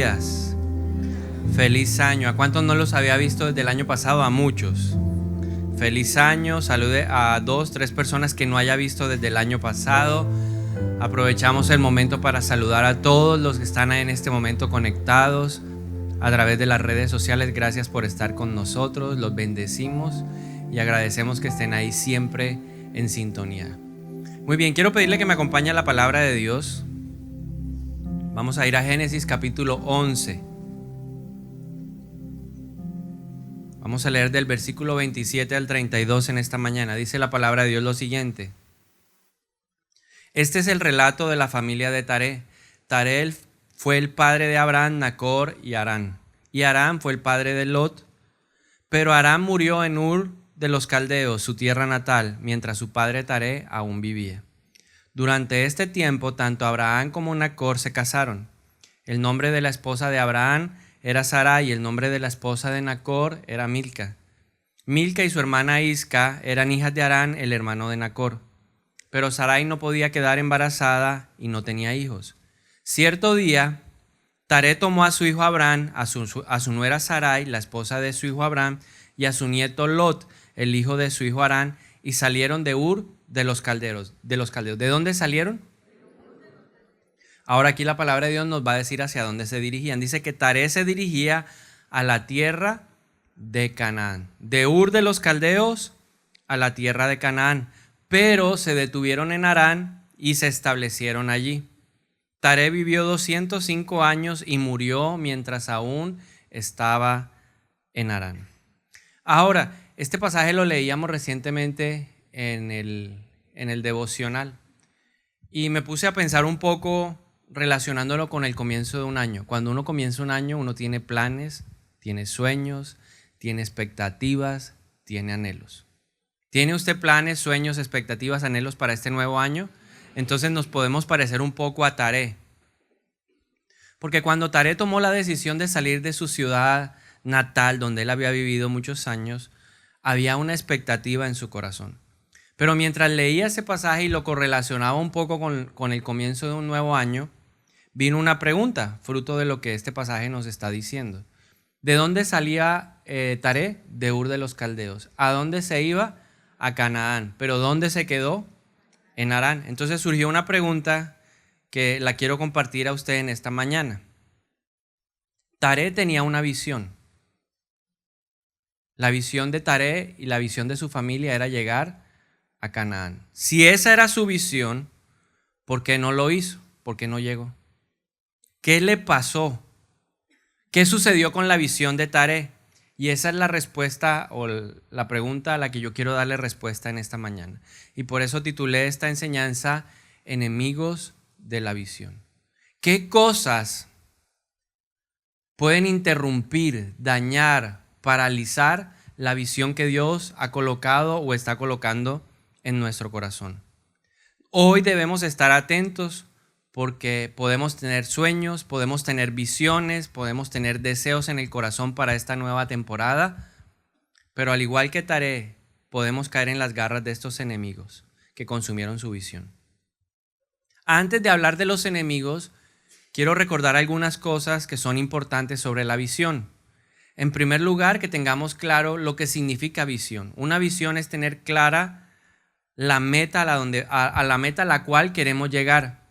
días. Feliz año. ¿A cuántos no los había visto desde el año pasado? A muchos. Feliz año. Salude a 2, 3 personas que no haya visto desde el año pasado. Aprovechamos el momento para saludar a todos los que están en este momento conectados a través de las redes sociales. Gracias por estar con nosotros. Los bendecimos y agradecemos que estén ahí siempre en sintonía. Muy bien, quiero pedirle que me acompañe a la palabra de Dios. Vamos a ir a Génesis capítulo 11. Vamos a leer del versículo 27 al 32 en esta mañana. Dice la palabra de Dios lo siguiente. Este es el relato de la familia de Taré. Taré fue el padre de Abraham, Nacor y Harán. Y Harán fue el padre de Lot. Pero Harán murió en Ur de los Caldeos, su tierra natal, mientras su padre Taré aún vivía. Durante este tiempo, tanto Abraham como Nacor se casaron. El nombre de la esposa de Abraham era Sarai y el nombre de la esposa de Nacor era Milca. Milca y su hermana Isca eran hijas de Harán, el hermano de Nacor. Pero Sarai no podía quedar embarazada y no tenía hijos. Cierto día, Taré tomó a su hijo Abraham, a su nuera Sarai, la esposa de su hijo Abraham, y a su nieto Lot, el hijo de su hijo Harán, y salieron de Ur de los Caldeos. ¿De dónde salieron? Ahora aquí la palabra de Dios nos va a decir hacia dónde se dirigían. Dice que Taré se dirigía a la tierra de Canaán. De Ur de los Caldeos a la tierra de Canaán. Pero se detuvieron en Harán y se establecieron allí. Taré vivió 205 años y murió mientras aún estaba en Harán. Ahora, este pasaje lo leíamos recientemente en el devocional y me puse a pensar un poco relacionándolo con el comienzo de un año. Cuando uno comienza un año, uno tiene planes, tiene sueños, tiene expectativas, tiene anhelos. ¿Tiene usted planes, sueños, expectativas, anhelos para este nuevo año? Entonces nos podemos parecer un poco a Taré. Porque cuando Taré tomó la decisión de salir de su ciudad natal, donde él había vivido muchos años, había una expectativa en su corazón. Pero mientras leía ese pasaje y lo correlacionaba un poco con el comienzo de un nuevo año, vino una pregunta, fruto de lo que este pasaje nos está diciendo. ¿De dónde salía Taré? De Ur de los Caldeos. ¿A dónde se iba? A Canaán. ¿Pero dónde se quedó? En Harán. Entonces surgió una pregunta que la quiero compartir a usted en esta mañana. Taré tenía una visión. La visión de Taré y la visión de su familia era llegar a Canaán. Si esa era su visión, ¿por qué no lo hizo? ¿Por qué no llegó? ¿Qué le pasó? ¿Qué sucedió con la visión de Taré? Y esa es la respuesta o la pregunta a la que yo quiero darle respuesta en esta mañana. Y por eso titulé esta enseñanza Enemigos de la visión. ¿Qué cosas pueden interrumpir, dañar, paralizar la visión que Dios ha colocado o está colocando en nuestro corazón? Hoy debemos estar atentos porque podemos tener sueños, podemos tener visiones, podemos tener deseos en el corazón para esta nueva temporada, pero al igual que Taré, podemos caer en las garras de estos enemigos que consumieron su visión. Antes de hablar de los enemigos, quiero recordar algunas cosas que son importantes sobre la visión. En primer lugar, que tengamos claro lo que significa visión. Una visión es tener clara la meta a la meta a la cual queremos llegar.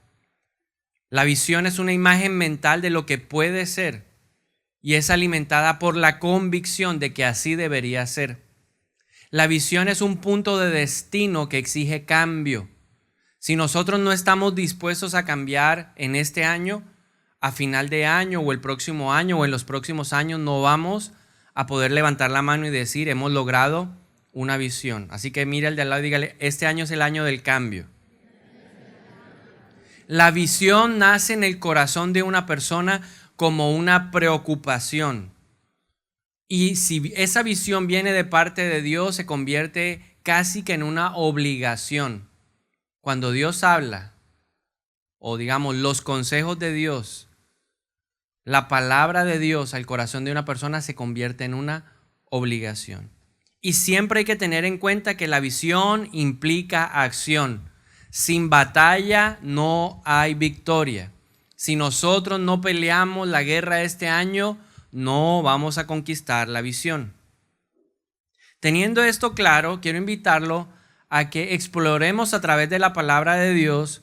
La visión es una imagen mental de lo que puede ser y es alimentada por la convicción de que así debería ser. La visión es un punto de destino que exige cambio. Si nosotros no estamos dispuestos a cambiar en este año, a final de año o el próximo año o en los próximos años, no vamos a poder levantar la mano y decir hemos logrado una visión. Así que mira al de al lado y dígale, este año es el año del cambio. La visión nace en el corazón de una persona como una preocupación. Y si esa visión viene de parte de Dios, se convierte casi que en una obligación. Cuando Dios habla, o digamos los consejos de Dios, la palabra de Dios al corazón de una persona se convierte en una obligación. Y siempre hay que tener en cuenta que la visión implica acción. Sin batalla no hay victoria. Si nosotros no peleamos la guerra este año, no vamos a conquistar la visión. Teniendo esto claro, quiero invitarlo a que exploremos a través de la palabra de Dios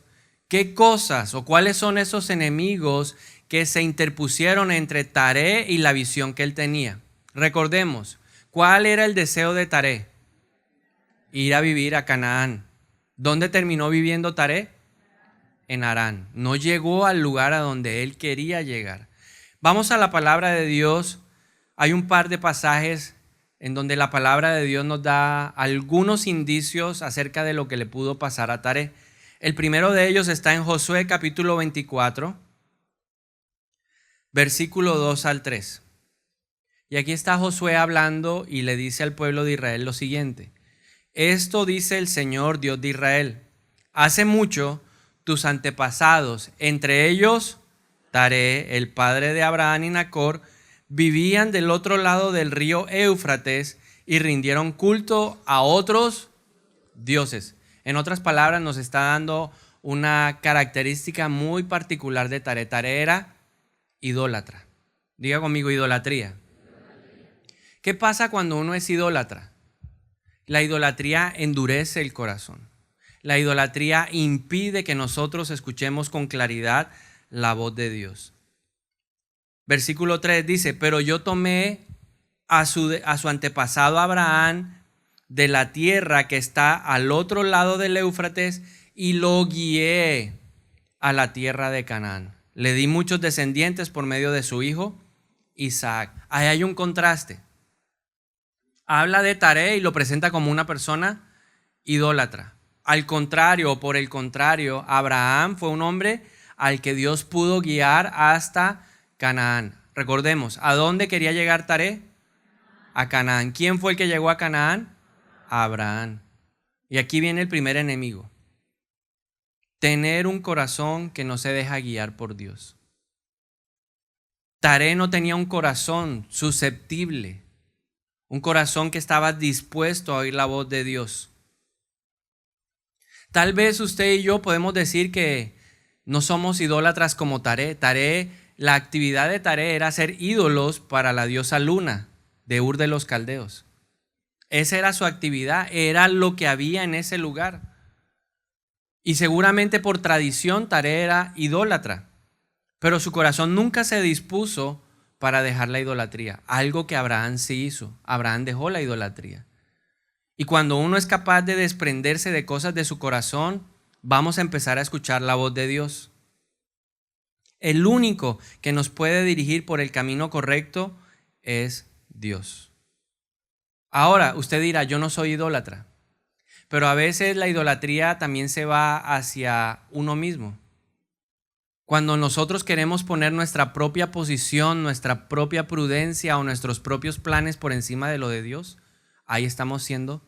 qué cosas o cuáles son esos enemigos que se interpusieron entre Taré y la visión que él tenía. Recordemos, ¿cuál era el deseo de Taré? Ir a vivir a Canaán. ¿Dónde terminó viviendo Taré? En Harán. No llegó al lugar a donde él quería llegar. Vamos a la palabra de Dios. Hay un par de pasajes en donde la palabra de Dios nos da algunos indicios acerca de lo que le pudo pasar a Taré. El primero de ellos está en Josué capítulo 24, versículo 2 al 3. Y aquí está Josué hablando y le dice al pueblo de Israel lo siguiente: esto dice el Señor Dios de Israel: hace mucho tus antepasados, entre ellos Taré, el padre de Abraham y Nacor, vivían del otro lado del río Éufrates y rindieron culto a otros dioses. En otras palabras, nos está dando una característica muy particular de Taré. Taré era idólatra. Diga conmigo, idolatría. ¿Qué pasa cuando uno es idólatra? La idolatría endurece el corazón. La idolatría impide que nosotros escuchemos con claridad la voz de Dios. Versículo 3 dice: pero yo tomé a su antepasado Abraham de la tierra que está al otro lado del Éufrates y lo guié a la tierra de Canaán. Le di muchos descendientes por medio de su hijo Isaac. Ahí hay un contraste. Habla de Taré y lo presenta como una persona idólatra. Al contrario, por el contrario, Abraham fue un hombre al que Dios pudo guiar hasta Canaán. Recordemos, ¿a dónde quería llegar Taré? A Canaán. ¿Quién fue el que llegó a Canaán? Abraham. Y aquí viene el primer enemigo: tener un corazón que no se deja guiar por Dios. Taré no tenía un corazón susceptible, un corazón que estaba dispuesto a oír la voz de Dios. Tal vez usted y yo podemos decir que no somos idólatras como Taré. La actividad de Taré era hacer ídolos para la diosa Luna de Ur de los Caldeos. Esa era su actividad, era lo que había en ese lugar. Y seguramente por tradición Taré era idólatra, pero su corazón nunca se dispuso para dejar la idolatría, algo que Abraham sí hizo. Abraham dejó la idolatría. Y cuando uno es capaz de desprenderse de cosas de su corazón, vamos a empezar a escuchar la voz de Dios. El único que nos puede dirigir por el camino correcto es Dios. Ahora, usted dirá: yo no soy idólatra. Pero a veces la idolatría también se va hacia uno mismo. Cuando nosotros queremos poner nuestra propia posición, nuestra propia prudencia o nuestros propios planes por encima de lo de Dios, ahí estamos siendo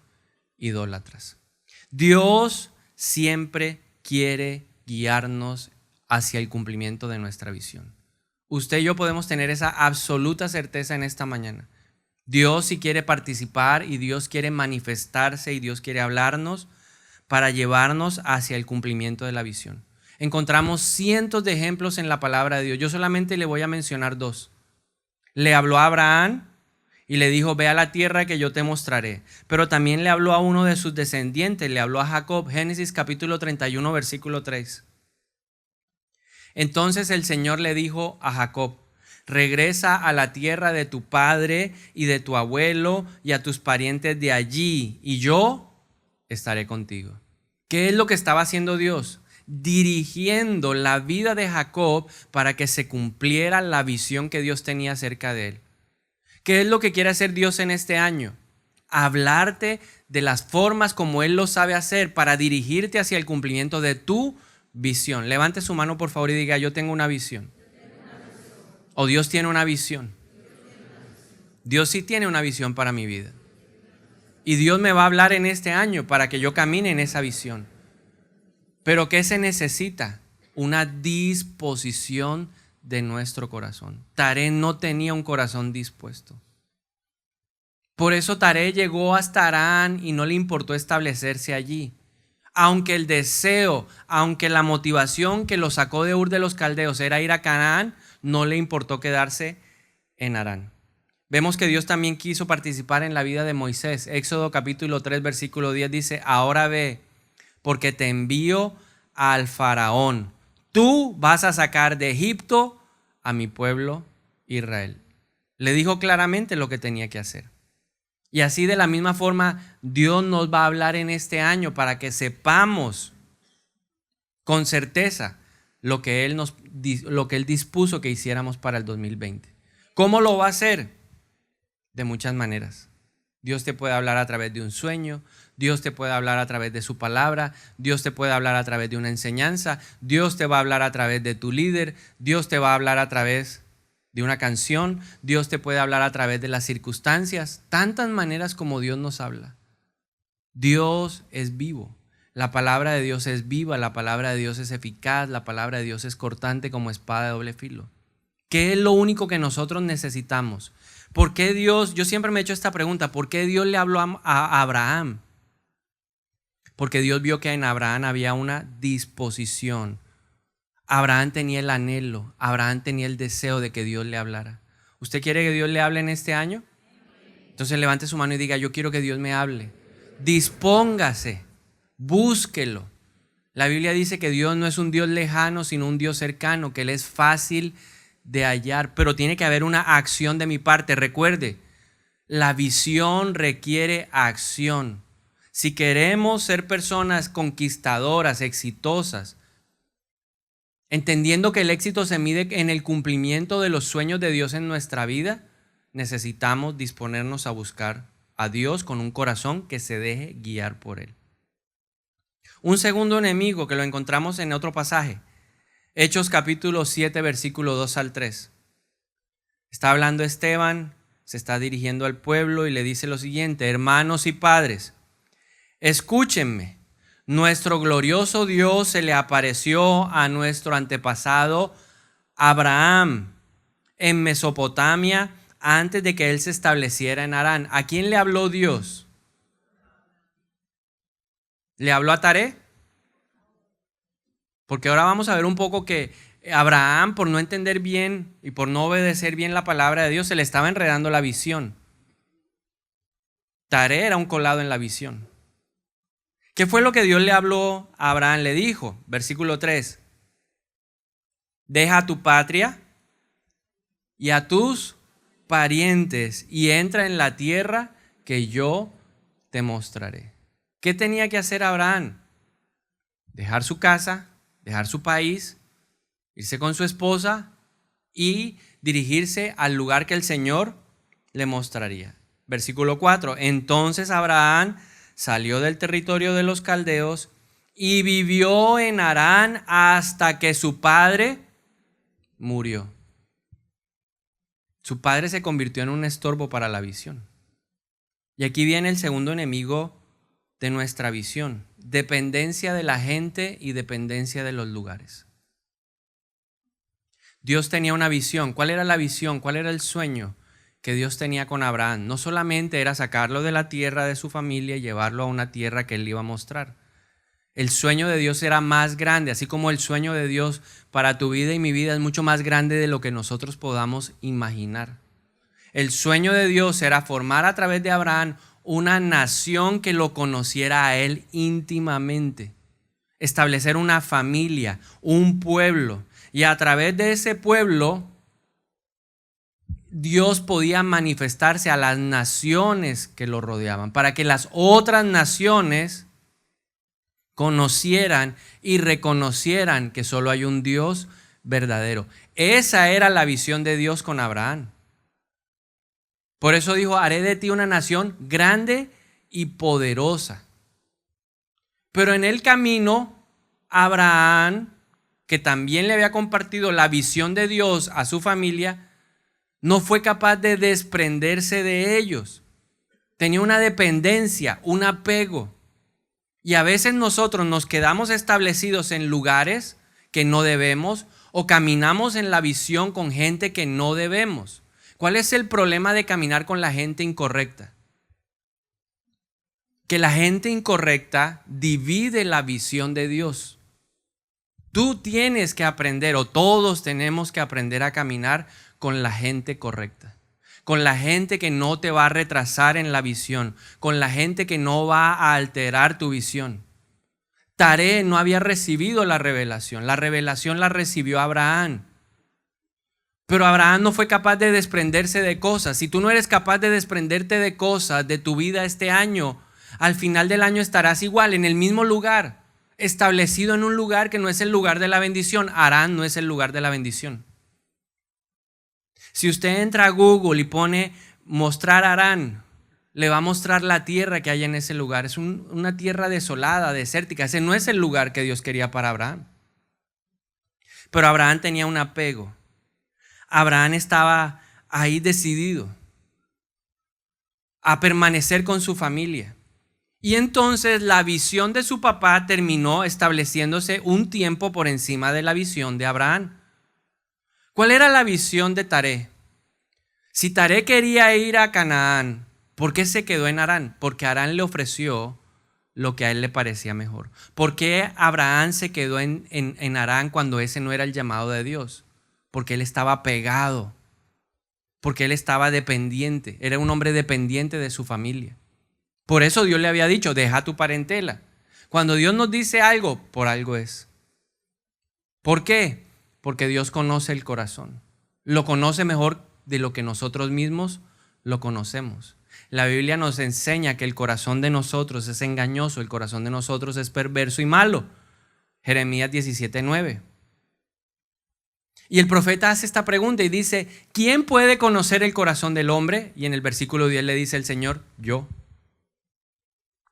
idólatras. Dios siempre quiere guiarnos hacia el cumplimiento de nuestra visión. Usted y yo podemos tener esa absoluta certeza en esta mañana. Dios sí quiere participar y Dios quiere manifestarse y Dios quiere hablarnos para llevarnos hacia el cumplimiento de la visión. Encontramos cientos de ejemplos en la palabra de Dios. Yo solamente le voy a mencionar dos. Le habló a Abraham y le dijo: ve a la tierra que yo te mostraré. Pero también le habló a uno de sus descendientes, le habló a Jacob. Génesis capítulo 31, versículo 3. Entonces el Señor le dijo a Jacob: regresa a la tierra de tu padre y de tu abuelo y a tus parientes de allí, y yo estaré contigo. ¿Qué es lo que estaba haciendo Dios? Dirigiendo la vida de Jacob para que se cumpliera la visión que Dios tenía acerca de él. ¿Qué es lo que quiere hacer Dios en este año? Hablarte de las formas como Él lo sabe hacer para dirigirte hacia el cumplimiento de tu visión. Levante su mano, por favor, y diga: yo tengo una visión. O Dios tiene una visión. Dios sí tiene una visión para mi vida. Y Dios me va a hablar en este año para que yo camine en esa visión. Pero ¿qué se necesita? Una disposición de nuestro corazón. Taré no tenía un corazón dispuesto. Por eso Taré llegó hasta Harán y no le importó establecerse allí. Aunque el deseo, aunque la motivación que lo sacó de Ur de los Caldeos era ir a Canaán, no le importó quedarse en Harán. Vemos que Dios también quiso participar en la vida de Moisés. Éxodo capítulo 3, versículo 10 dice: ahora ve, porque te envío al faraón. Tú vas a sacar de Egipto a mi pueblo Israel. Le dijo claramente lo que tenía que hacer. Y así de la misma forma Dios nos va a hablar en este año para que sepamos con certeza lo que Él dispuso que hiciéramos para el 2020. ¿Cómo lo va a hacer? De muchas maneras. Dios te puede hablar a través de un sueño, Dios te puede hablar a través de su palabra, Dios te puede hablar a través de una enseñanza, Dios te va a hablar a través de tu líder, Dios te va a hablar a través de una canción, Dios te puede hablar a través de las circunstancias, tantas maneras como Dios nos habla. Dios es vivo, la palabra de Dios es viva, la palabra de Dios es eficaz, la palabra de Dios es cortante como espada de doble filo. ¿Qué es lo único que nosotros necesitamos? ¿Por qué Dios? Yo siempre me he hecho esta pregunta: ¿por qué Dios le habló a Abraham? Porque Dios vio que en Abraham había una disposición. Abraham tenía el anhelo, Abraham tenía el deseo de que Dios le hablara. ¿Usted quiere que Dios le hable en este año? Entonces levante su mano y diga: yo quiero que Dios me hable. Dispóngase, búsquelo. La Biblia dice que Dios no es un Dios lejano, sino un Dios cercano, que Él es fácil de hallar, pero tiene que haber una acción de mi parte. Recuerde, la visión requiere acción. Si queremos ser personas conquistadoras, exitosas, entendiendo que el éxito se mide en el cumplimiento de los sueños de Dios en nuestra vida, necesitamos disponernos a buscar a Dios con un corazón que se deje guiar por Él. Un segundo enemigo que lo encontramos en otro pasaje, Hechos capítulo 7, versículo 2 al 3. Está hablando Esteban, se está dirigiendo al pueblo y le dice lo siguiente: hermanos y padres, escúchenme. Nuestro glorioso Dios se le apareció a nuestro antepasado Abraham en Mesopotamia antes de que él se estableciera en Harán. ¿A quién le habló Dios? ¿Le habló a Taré? Porque ahora vamos a ver un poco que Abraham, por no entender bien y por no obedecer bien la palabra de Dios, se le estaba enredando la visión. Taré era un colado en la visión. ¿Qué fue lo que Dios le habló a Abraham? Le dijo, versículo 3, deja a tu patria y a tus parientes y entra en la tierra que yo te mostraré. ¿Qué tenía que hacer Abraham? Dejar su casa, dejar su país, irse con su esposa y dirigirse al lugar que el Señor le mostraría. Versículo 4, entonces Abraham salió del territorio de los caldeos y vivió en Harán hasta que su padre murió. Su padre se convirtió en un estorbo para la visión. Y aquí viene el segundo enemigo de nuestra visión: dependencia de la gente y dependencia de los lugares. Dios tenía una visión. ¿Cuál era la visión? ¿Cuál era el sueño que Dios tenía con Abraham? No solamente era sacarlo de la tierra de su familia y llevarlo a una tierra que él iba a mostrar. El sueño de Dios era más grande, así como el sueño de Dios para tu vida y mi vida es mucho más grande de lo que nosotros podamos imaginar. El sueño de Dios era formar a través de Abraham una nación que lo conociera a él íntimamente, establecer una familia, un pueblo, y a través de ese pueblo Dios podía manifestarse a las naciones que lo rodeaban, para que las otras naciones conocieran y reconocieran que solo hay un Dios verdadero. Esa era la visión de Dios con Abraham. Por eso dijo: haré de ti una nación grande y poderosa. Pero en el camino, Abraham, que también le había compartido la visión de Dios a su familia, no fue capaz de desprenderse de ellos. Tenía una dependencia, un apego. Y a veces nosotros nos quedamos establecidos en lugares que no debemos o caminamos en la visión con gente que no debemos. ¿Cuál es el problema de caminar con la gente incorrecta? que la gente incorrecta divide la visión de Dios. Tú tienes que aprender, o todos tenemos que aprender a caminar con la gente correcta, con la gente que no te va a retrasar en la visión, con la gente que no va a alterar tu visión. Taré no había recibido la revelación la recibió Abraham. Pero Abraham no fue capaz de desprenderse de cosas. Si tú no eres capaz de desprenderte de cosas de tu vida este año, al final del año estarás igual, en el mismo lugar, establecido en un lugar que no es el lugar de la bendición. Harán no es el lugar de la bendición. Si usted entra a Google y pone mostrar Harán, le va a mostrar la tierra que hay en ese lugar. Es una tierra desolada, desértica. Ese no es el lugar que Dios quería para Abraham. Pero Abraham tenía un apego. Abraham estaba ahí decidido a permanecer con su familia. Y entonces la visión de su papá terminó estableciéndose un tiempo por encima de la visión de Abraham. ¿Cuál era la visión de Taré? Si Taré quería ir a Canaán, ¿por qué se quedó en Harán? Porque Harán le ofreció lo que a él le parecía mejor. ¿Por qué Abraham se quedó en Harán cuando ese no era el llamado de Dios? Porque él estaba pegado, porque él estaba dependiente, era un hombre dependiente de su familia. Por eso Dios le había dicho, deja tu parentela. Cuando Dios nos dice algo, por algo es. ¿Por qué? Porque Dios conoce el corazón. Lo conoce mejor de lo que nosotros mismos lo conocemos. La Biblia nos enseña que el corazón de nosotros es engañoso, el corazón de nosotros es perverso y malo. Jeremías 17:9. Y el profeta hace esta pregunta y dice, ¿quién puede conocer el corazón del hombre? Y en el versículo 10 le dice el Señor, yo.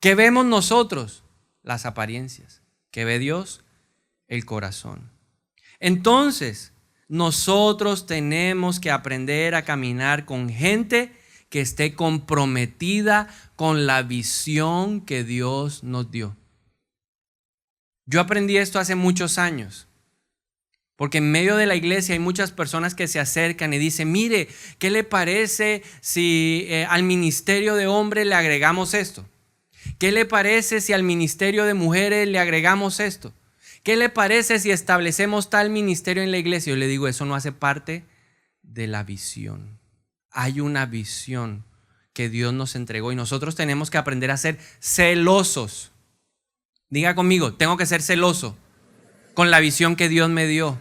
¿Qué vemos nosotros? Las apariencias. ¿Qué ve Dios? El corazón. Entonces, nosotros tenemos que aprender a caminar con gente que esté comprometida con la visión que Dios nos dio. Yo aprendí esto hace muchos años, porque en medio de la iglesia hay muchas personas que se acercan y dicen, mire, ¿qué le parece si al ministerio de hombres le agregamos esto? ¿Qué le parece si al ministerio de mujeres le agregamos esto? ¿Qué le parece si establecemos tal ministerio en la iglesia? Yo le digo, eso no hace parte de la visión. Hay una visión que Dios nos entregó y nosotros tenemos que aprender a ser celosos. Diga conmigo, tengo que ser celoso con la visión que Dios me dio.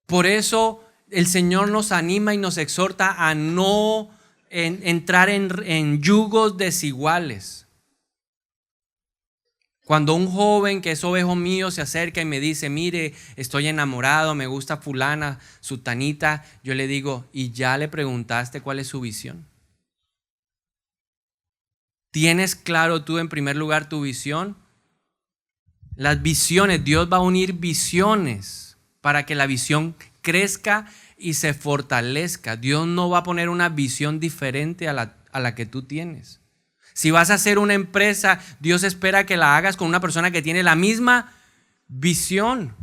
Por eso el Señor nos anima y nos exhorta a no entrar en yugos desiguales. Cuando un joven que es ovejo mío se acerca y me dice, mire, estoy enamorado, me gusta fulana, sutanita, yo le digo, ¿y ya le preguntaste cuál es su visión? ¿Tienes claro tú en primer lugar tu visión? Las visiones, Dios va a unir visiones para que la visión crezca y se fortalezca. Dios no va a poner una visión diferente a la que tú tienes. Si vas a hacer una empresa, Dios espera que la hagas con una persona que tiene la misma visión.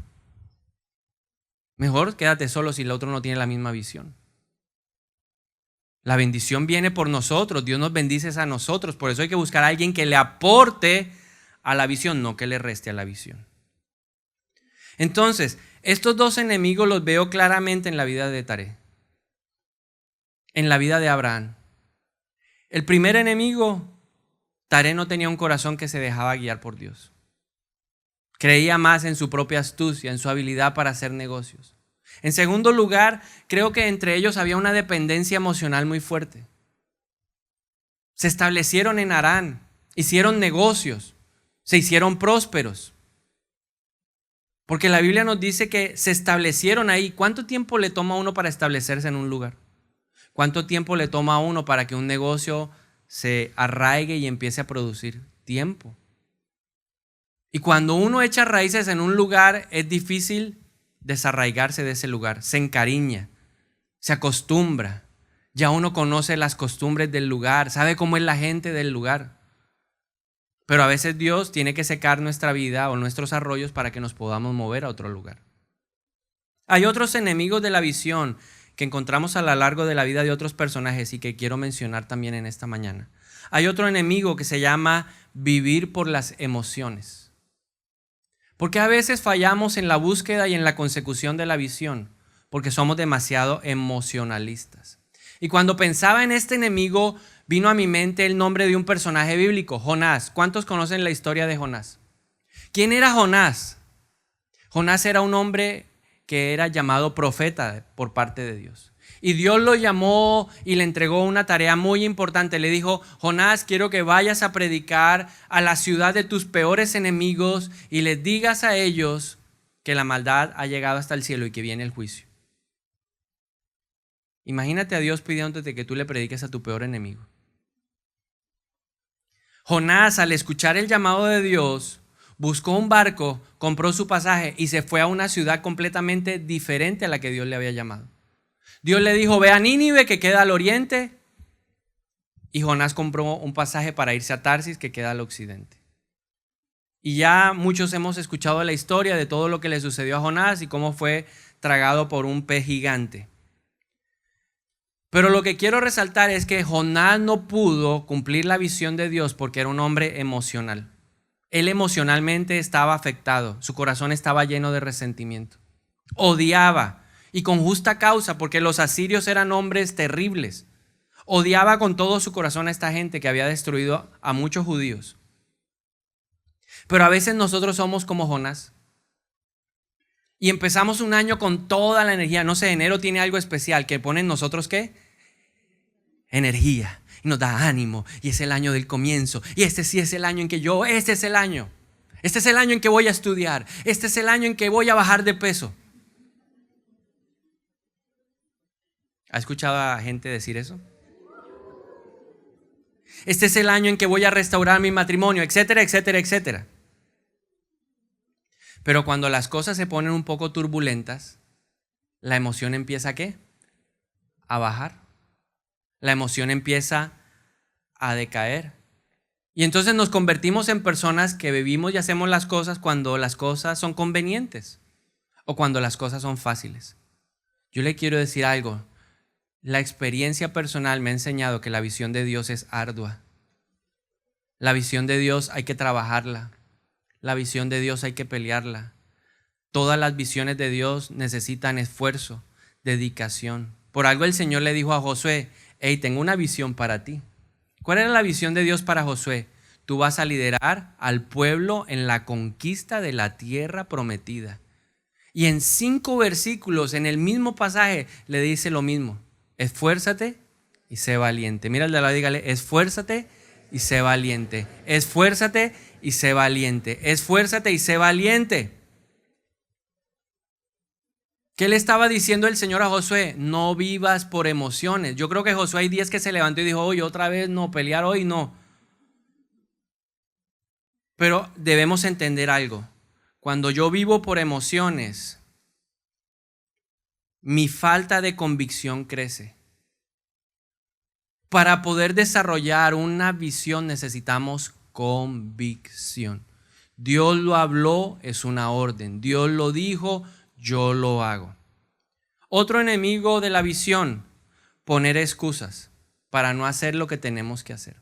Mejor quédate solo si el otro no tiene la misma visión. La bendición viene por nosotros, Dios nos bendice a nosotros. Por eso hay que buscar a alguien que le aporte a la visión, no que le reste a la visión. Entonces, estos dos enemigos los veo claramente en la vida de Taré, en la vida de Abraham. El primer enemigo, Taré no tenía un corazón que se dejaba guiar por Dios. Creía más en su propia astucia, en su habilidad para hacer negocios. En segundo lugar, creo que entre ellos había una dependencia emocional muy fuerte. Se establecieron en Harán, hicieron negocios, se hicieron prósperos. Porque la Biblia nos dice que se establecieron ahí. ¿Cuánto tiempo le toma a uno para establecerse en un lugar? ¿Cuánto tiempo le toma a uno para que un negocio se arraigue y empiece a producir? Tiempo. Y cuando uno echa raíces en un lugar, es difícil desarraigarse de ese lugar. Se encariña, se acostumbra. Ya uno conoce las costumbres del lugar, sabe cómo es la gente del lugar. Pero a veces Dios tiene que secar nuestra vida o nuestros arroyos para que nos podamos mover a otro lugar. Hay otros enemigos de la visión que encontramos a lo largo de la vida de otros personajes y que quiero mencionar también en esta mañana. Hay otro enemigo que se llama vivir por las emociones. Porque a veces fallamos en la búsqueda y en la consecución de la visión, porque somos demasiado emocionalistas. Y cuando pensaba en este enemigo, vino a mi mente el nombre de un personaje bíblico, Jonás. ¿Cuántos conocen la historia de Jonás? ¿Quién era Jonás? Jonás era un hombre que era llamado profeta por parte de Dios. Y Dios lo llamó y le entregó una tarea muy importante. Le dijo: Jonás, quiero que vayas a predicar a la ciudad de tus peores enemigos y les digas a ellos que la maldad ha llegado hasta el cielo y que viene el juicio. Imagínate a Dios pidiéndote que tú le prediques a tu peor enemigo. Jonás, al escuchar el llamado de Dios, buscó un barco, compró su pasaje y se fue a una ciudad completamente diferente a la que Dios le había llamado. Dios le dijo: ve a Nínive, que queda al oriente. Y Jonás compró un pasaje para irse a Tarsis, que queda al occidente. Y ya muchos hemos escuchado la historia de todo lo que le sucedió a Jonás y cómo fue tragado por un pez gigante. Pero lo que quiero resaltar es que Jonás no pudo cumplir la visión de Dios porque era un hombre emocional. Él emocionalmente estaba afectado, su corazón estaba lleno de resentimiento. Odiaba, y con justa causa, porque los asirios eran hombres terribles. Odiaba con todo su corazón a esta gente que había destruido a muchos judíos. Pero a veces nosotros somos como Jonás. Y empezamos un año con toda la energía. No sé, enero tiene algo especial que pone en nosotros, ¿qué? Energía. Y nos da ánimo. Y es el año del comienzo. Y este sí es el año en que este es el año. Este es el año en que voy a estudiar. Este es el año en que voy a bajar de peso. ¿Ha escuchado a gente decir eso? Este es el año en que voy a restaurar mi matrimonio, etcétera, etcétera, etcétera. Pero cuando las cosas se ponen un poco turbulentas, la emoción empieza ¿a qué? A bajar. La emoción empieza a decaer. Y entonces nos convertimos en personas que vivimos y hacemos las cosas cuando las cosas son convenientes o cuando las cosas son fáciles. Yo le quiero decir algo. La experiencia personal me ha enseñado que la visión de Dios es ardua. La visión de Dios hay que trabajarla. La visión de Dios hay que pelearla. Todas las visiones de Dios necesitan esfuerzo, dedicación. Por algo el Señor le dijo a Josué: hey, tengo una visión para ti. ¿Cuál era la visión de Dios para Josué? Tú vas a liderar al pueblo en la conquista de la tierra prometida. Y en 5 versículos, en el mismo pasaje, le dice lo mismo. Esfuérzate y sé valiente. Mira al de al lado, dígale: esfuérzate y sé valiente. Esfuérzate y sé valiente. Esfuérzate y sé valiente. ¿Qué le estaba diciendo el Señor a Josué? No vivas por emociones. Yo creo que Josué hay días que se levantó y dijo: oye, otra vez no, pelear hoy no. Pero debemos entender algo. Cuando yo vivo por emociones, mi falta de convicción crece. Para poder desarrollar una visión necesitamos convicción. Dios lo habló, es una orden. Dios lo dijo, yo lo hago. Otro enemigo de la visión: poner excusas para no hacer lo que tenemos que hacer.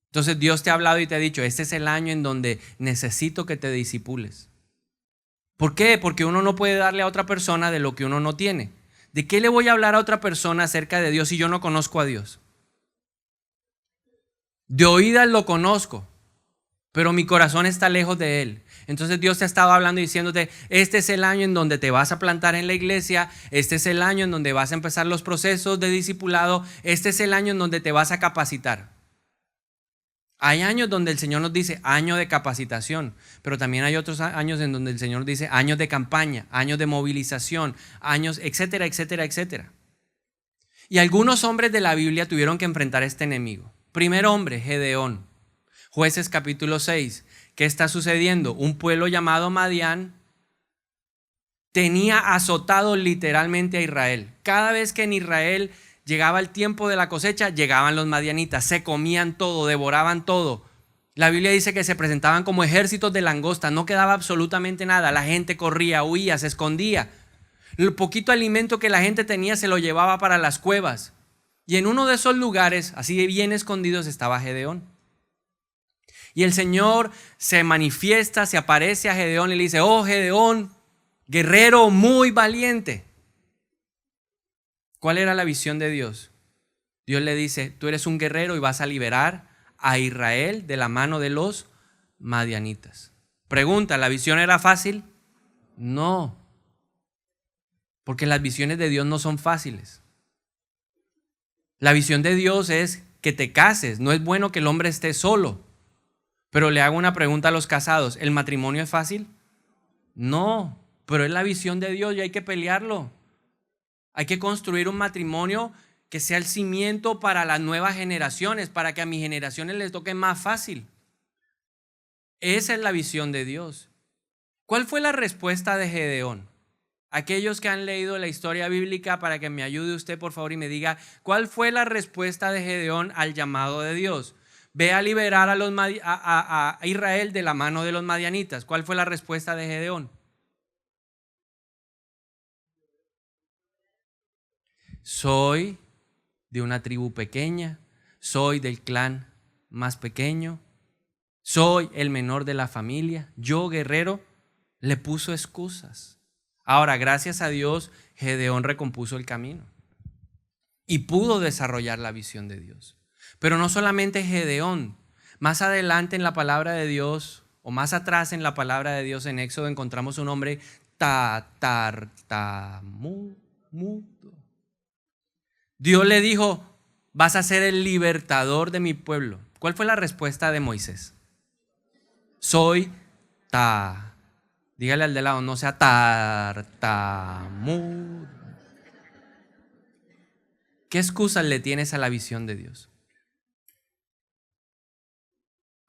Entonces Dios te ha hablado y te ha dicho: este es el año en donde necesito que te disipules. ¿Por qué? Porque uno no puede darle a otra persona de lo que uno no tiene. ¿De qué le voy a hablar a otra persona acerca de Dios si yo no conozco a Dios? De oídas lo conozco, pero mi corazón está lejos de Él. Entonces Dios te ha estado hablando y diciéndote: este es el año en donde te vas a plantar en la iglesia. Este es el año en donde vas a empezar los procesos de discipulado. Este es el año en donde te vas a capacitar. Hay años donde el Señor nos dice año de capacitación, pero también hay otros años en donde el Señor dice años de campaña, años de movilización, años, etcétera, etcétera, etcétera. Y algunos hombres de la Biblia tuvieron que enfrentar este enemigo. Primer hombre, Gedeón. Jueces capítulo 6. ¿Qué está sucediendo? Un pueblo llamado Madián tenía azotado literalmente a Israel. Cada vez que en Israel llegaba el tiempo de la cosecha, llegaban los madianitas, se comían todo, devoraban todo. La Biblia dice que se presentaban como ejércitos de langosta, no quedaba absolutamente nada. La gente corría, huía, se escondía. El poquito alimento que la gente tenía se lo llevaba para las cuevas. Y en uno de esos lugares, así de bien escondidos, estaba Gedeón. Y el Señor se manifiesta, se aparece a Gedeón y le dice: oh Gedeón, guerrero muy valiente. ¿Cuál era la visión de Dios? Dios le dice: tú eres un guerrero y vas a liberar a Israel de la mano de los madianitas. Pregunta, ¿la visión era fácil? No, porque las visiones de Dios no son fáciles. La visión de Dios es que te cases. No es bueno que el hombre esté solo. Pero le hago una pregunta a los casados: ¿el matrimonio es fácil? No, pero es la visión de Dios y hay que pelearlo. Hay que construir un matrimonio que sea el cimiento para las nuevas generaciones, para que a mis generaciones les toque más fácil. Esa es la visión de Dios. ¿Cuál fue la respuesta de Gedeón? Aquellos que han leído la historia bíblica, para que me ayude usted por favor y me diga, ¿cuál fue la respuesta de Gedeón al llamado de Dios? Ve a liberar a Israel de la mano de los madianitas. ¿Cuál fue la respuesta de Gedeón? Soy de una tribu pequeña, soy del clan más pequeño, soy el menor de la familia. Yo, guerrero, le puso excusas. Ahora, gracias a Dios, Gedeón recompuso el camino y pudo desarrollar la visión de Dios. Pero no solamente Gedeón. Más adelante en la palabra de Dios, o más atrás en la palabra de Dios, en Éxodo, encontramos un hombre tartamudo. Dios le dijo: vas a ser el libertador de mi pueblo. ¿Cuál fue la respuesta de Moisés? Soy dígale al de lado, no sea tartamudo. ¿Qué excusas le tienes a la visión de Dios?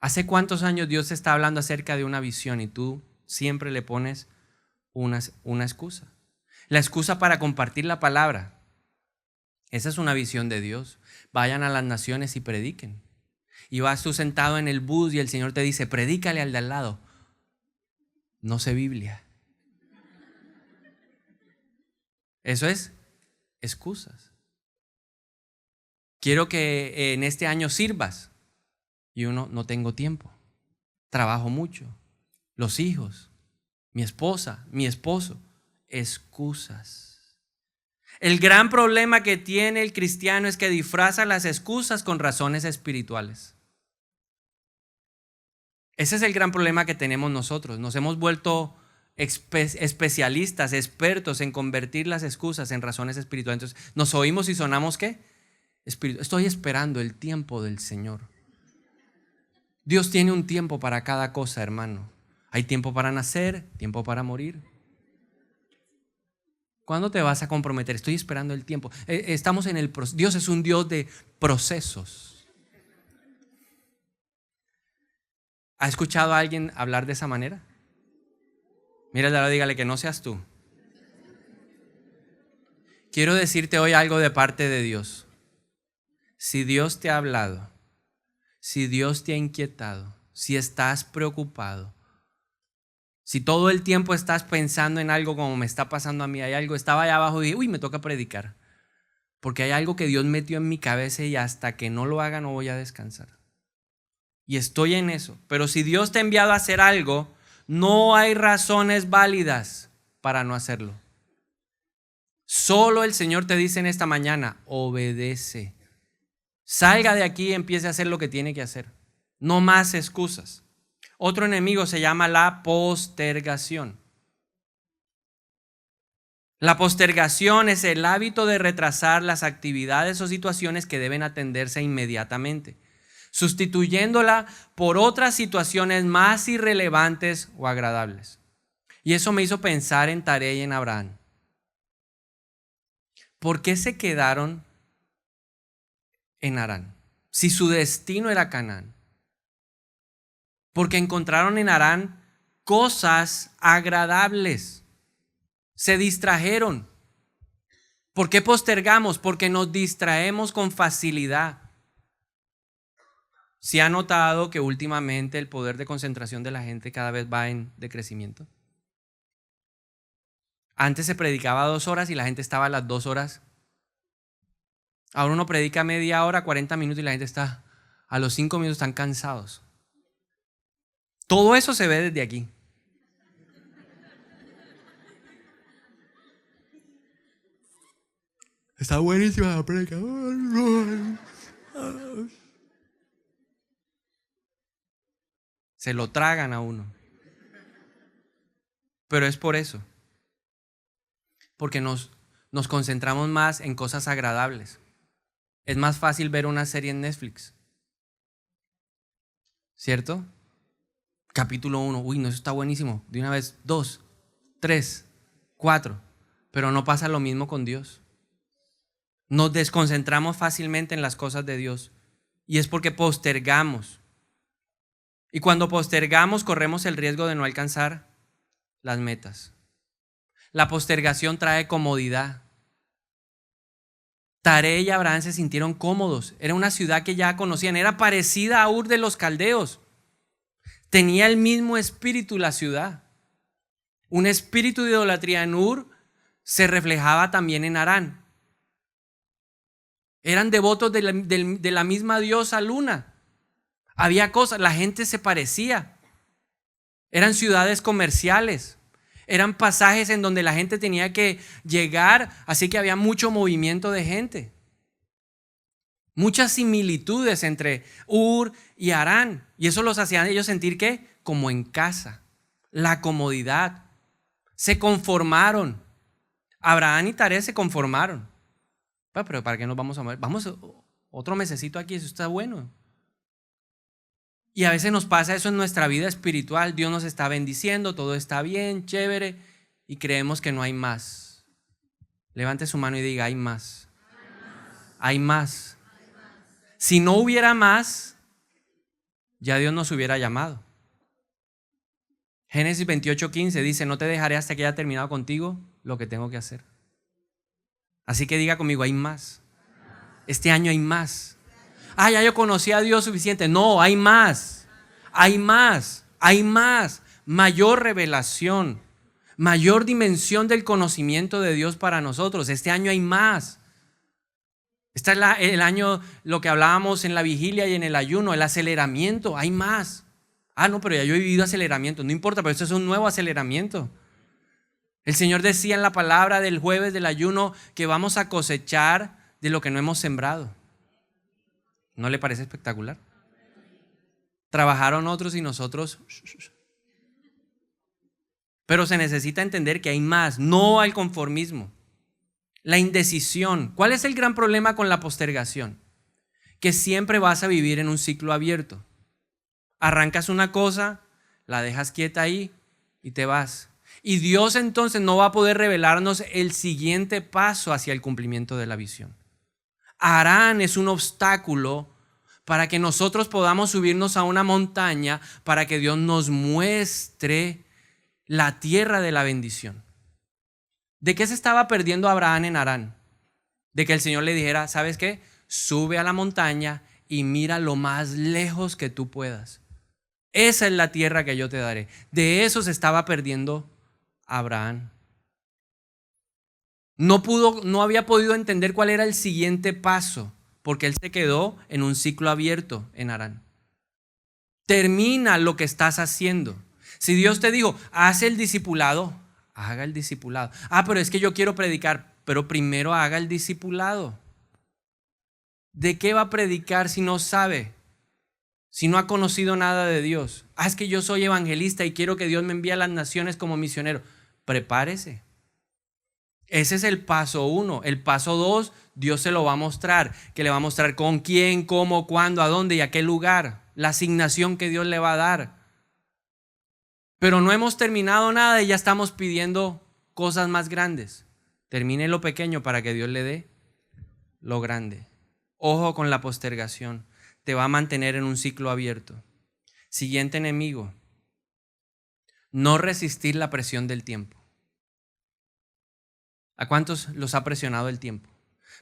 ¿Hace cuántos años Dios está hablando acerca de una visión y tú siempre le pones una excusa? La excusa para compartir la palabra. Esa es una visión de Dios. Vayan a las naciones y prediquen. Y vas tú sentado en el bus y el Señor te dice: predícale al de al lado. No sé Biblia. Eso es excusas. Quiero que en este año sirvas. Y uno: no tengo tiempo. Trabajo mucho. Los hijos, mi esposa, mi esposo. Excusas. El gran problema que tiene el cristiano es que disfraza las excusas con razones espirituales. Ese es el gran problema que tenemos nosotros. Nos hemos vuelto especialistas, expertos en convertir las excusas en razones espirituales. Entonces, nos oímos y sonamos ¿qué? Estoy esperando el tiempo del Señor. Dios tiene un tiempo para cada cosa, hermano. Hay tiempo para nacer, tiempo para morir. ¿Cuándo te vas a comprometer? Estoy esperando el tiempo. Estamos en el proceso. Dios es un Dios de procesos. ¿Ha escuchado a alguien hablar de esa manera? Mírale, dígale que no seas tú. Quiero decirte hoy algo de parte de Dios. Si Dios te ha hablado, si Dios te ha inquietado, si estás preocupado, si todo el tiempo estás pensando en algo como me está pasando a mí, hay algo, estaba allá abajo y dije: uy, me toca predicar. Porque hay algo que Dios metió en mi cabeza y hasta que no lo haga no voy a descansar. Y estoy en eso. Pero si Dios te ha enviado a hacer algo, no hay razones válidas para no hacerlo. Solo el Señor te dice en esta mañana: obedece. Salga de aquí y empiece a hacer lo que tiene que hacer. No más excusas. Otro enemigo se llama la postergación. La postergación es el hábito de retrasar las actividades o situaciones que deben atenderse inmediatamente, sustituyéndola por otras situaciones más irrelevantes o agradables. Y eso me hizo pensar en Taré y en Abraham. ¿Por qué se quedaron en Harán si su destino era Canaán? Porque encontraron en Harán cosas agradables. Se distrajeron. ¿Por qué postergamos? Porque nos distraemos con facilidad. ¿Se ha notado que últimamente el poder de concentración de la gente cada vez va en decrecimiento? Antes se predicaba 2 horas y la gente estaba a las 2 horas Ahora uno predica media hora, 40 minutos y la gente está, a los 5 minutos están cansados. Todo eso se ve desde aquí. Está buenísima la predica. Se lo tragan a uno. Pero es por eso. Porque nos concentramos más en cosas agradables. Es más fácil ver una serie en Netflix. ¿Cierto? Capítulo 1. Uy, no, eso está buenísimo. De una vez, 2, 3, 4. Pero no pasa lo mismo con Dios. Nos desconcentramos fácilmente en las cosas de Dios. Y es porque postergamos. Y cuando postergamos, corremos el riesgo de no alcanzar las metas. La postergación trae comodidad. Taré y Abraham se sintieron cómodos. Era una ciudad que ya conocían. Era parecida a Ur de los Caldeos. Tenía el mismo espíritu la ciudad. Un espíritu de idolatría en Ur se reflejaba también en Harán. Eran devotos de la misma diosa Luna. Había cosas, la gente se parecía. Eran ciudades comerciales. Eran pasajes en donde la gente tenía que llegar, así que había mucho movimiento de gente. Muchas similitudes entre Ur y Harán. Y eso los hacía ellos sentir ¿qué? Como en casa. La comodidad. Se conformaron. Abraham y Taré se conformaron. Pero ¿para qué nos vamos a mover? Vamos otro mesecito aquí, eso está bueno. Y a veces nos pasa eso en nuestra vida espiritual. Dios nos está bendiciendo, todo está bien, chévere, y creemos que no hay más. Levante su mano y diga, hay más. Hay más. Si no hubiera más, ya Dios nos hubiera llamado. Génesis 28:15 dice, no te dejaré hasta que haya terminado contigo lo que tengo que hacer. Así que diga conmigo, hay más. Este año hay más. Ya yo conocí a Dios suficiente. No, hay más. Hay más. Hay más. Mayor revelación. Mayor dimensión del conocimiento de Dios para nosotros. Este año hay más. Este es el año, lo que hablábamos en la vigilia y en el ayuno, el aceleramiento. Hay más. No, pero ya yo he vivido aceleramiento. No importa, pero esto es un nuevo aceleramiento. El Señor decía en la palabra del jueves del ayuno que vamos a cosechar de lo que no hemos sembrado. ¿No le parece espectacular? Trabajaron otros y nosotros. Pero se necesita entender que hay más, no al conformismo. La indecisión. ¿Cuál es el gran problema con la postergación? Que siempre vas a vivir en un ciclo abierto. Arrancas una cosa, la dejas quieta ahí y te vas. Y Dios entonces no va a poder revelarnos el siguiente paso hacia el cumplimiento de la visión. Harán es un obstáculo para que nosotros podamos subirnos a una montaña, para que Dios nos muestre la tierra de la bendición. ¿De qué se estaba perdiendo Abraham en Harán? De que el Señor le dijera, ¿sabes qué? Sube a la montaña y mira lo más lejos que tú puedas. Esa es la tierra que yo te daré. De eso se estaba perdiendo Abraham. No había podido entender cuál era el siguiente paso, porque él se quedó en un ciclo abierto en Harán. Termina lo que estás haciendo. Si Dios te dijo, haz el discipulado, haga el discipulado. Pero es que yo quiero predicar, pero primero haga el discipulado. ¿De qué va a predicar si no sabe? Si no ha conocido nada de Dios. Es que yo soy evangelista y quiero que Dios me envíe a las naciones como misionero. Prepárese. Ese es el paso 1. El paso 2, Dios se lo va a mostrar. Que le va a mostrar con quién, cómo, cuándo, a dónde y a qué lugar. La asignación que Dios le va a dar. Pero no hemos terminado nada y ya estamos pidiendo cosas más grandes. Termine lo pequeño para que Dios le dé lo grande. Ojo con la postergación. Te va a mantener en un ciclo abierto. Siguiente enemigo. No resistir la presión del tiempo. ¿A cuántos los ha presionado el tiempo?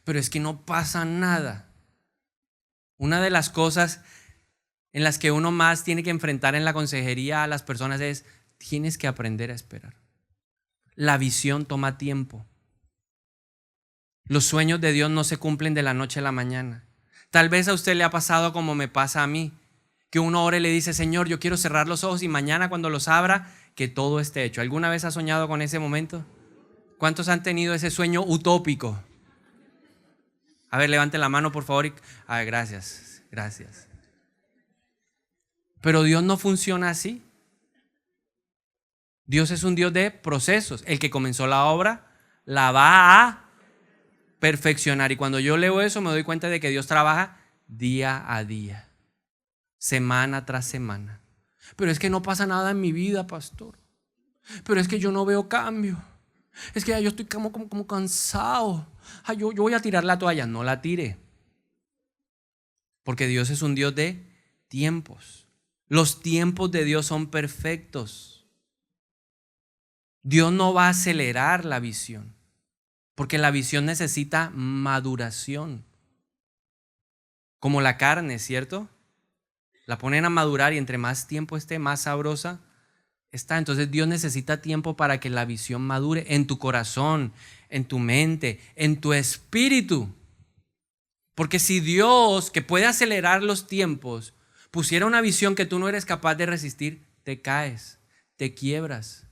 Pero es que no pasa nada. Una de las cosas en las que uno más tiene que enfrentar en la consejería a las personas es, tienes que aprender a esperar. La visión toma tiempo. Los sueños de Dios no se cumplen de la noche a la mañana. Tal vez a usted le ha pasado como me pasa a mí, que uno ora y le dice, Señor, yo quiero cerrar los ojos y mañana cuando los abra, que todo esté hecho. ¿Alguna vez ha soñado con ese momento? ¿Cuántos han tenido ese sueño utópico? A ver, levante la mano, por favor. Gracias, gracias. Pero Dios no funciona así. Dios es un Dios de procesos. El que comenzó la obra la va a perfeccionar. Y cuando yo leo eso me doy cuenta de que Dios trabaja día a día, semana tras semana. Pero es que no pasa nada en mi vida, pastor. Pero es que yo no veo cambio. Es que yo estoy como cansado. Yo voy a tirar la toalla. No la tire. Porque Dios es un Dios de tiempos. Los tiempos de Dios son perfectos. Dios no va a acelerar la visión, porque la visión necesita maduración. Como la carne, ¿cierto? La ponen a madurar y entre más tiempo esté, más sabrosa está. Entonces Dios necesita tiempo para que la visión madure en tu corazón, en tu mente, en tu espíritu. Porque si Dios, que puede acelerar los tiempos, pusiera una visión que tú no eres capaz de resistir, te caes, te quiebras,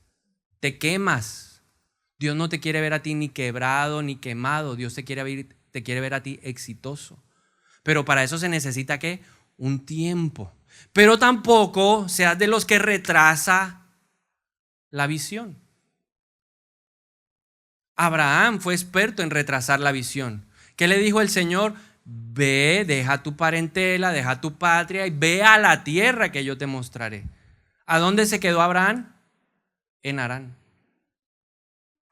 te quemas. Dios no te quiere ver a ti ni quebrado ni quemado. Dios te quiere ver a ti exitoso. Pero para eso se necesita ¿qué? Un tiempo. Pero tampoco seas de los que retrasa la visión. Abraham fue experto en retrasar la visión. ¿Qué le dijo el Señor? Ve, deja tu parentela, deja tu patria y ve a la tierra que yo te mostraré. ¿A dónde se quedó Abraham? En Harán.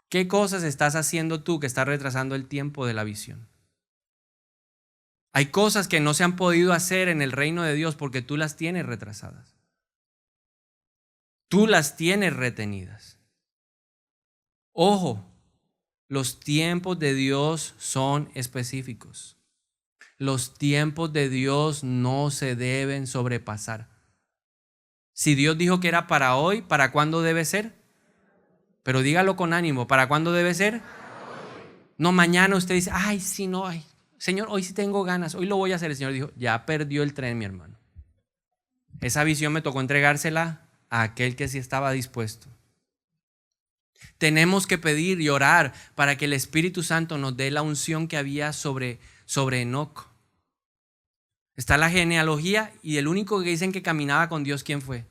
¿Qué cosas estás haciendo tú que estás retrasando el tiempo de la visión? Hay cosas que no se han podido hacer en el reino de Dios porque tú las tienes retrasadas. Tú las tienes retenidas. Ojo, los tiempos de Dios son específicos. Los tiempos de Dios no se deben sobrepasar. Si Dios dijo que era para hoy, ¿para cuándo debe ser? Pero dígalo con ánimo, ¿para cuándo debe ser? No, mañana usted dice, ay, sí, no, ay, Señor, hoy sí tengo ganas, hoy lo voy a hacer. El Señor dijo, ya perdió el tren, mi hermano. Esa visión me tocó entregársela a aquel que sí estaba dispuesto. Tenemos que pedir y orar para que el Espíritu Santo nos dé la unción que había sobre Enoc. Está la genealogía y el único que dicen que caminaba con Dios, ¿quién fue?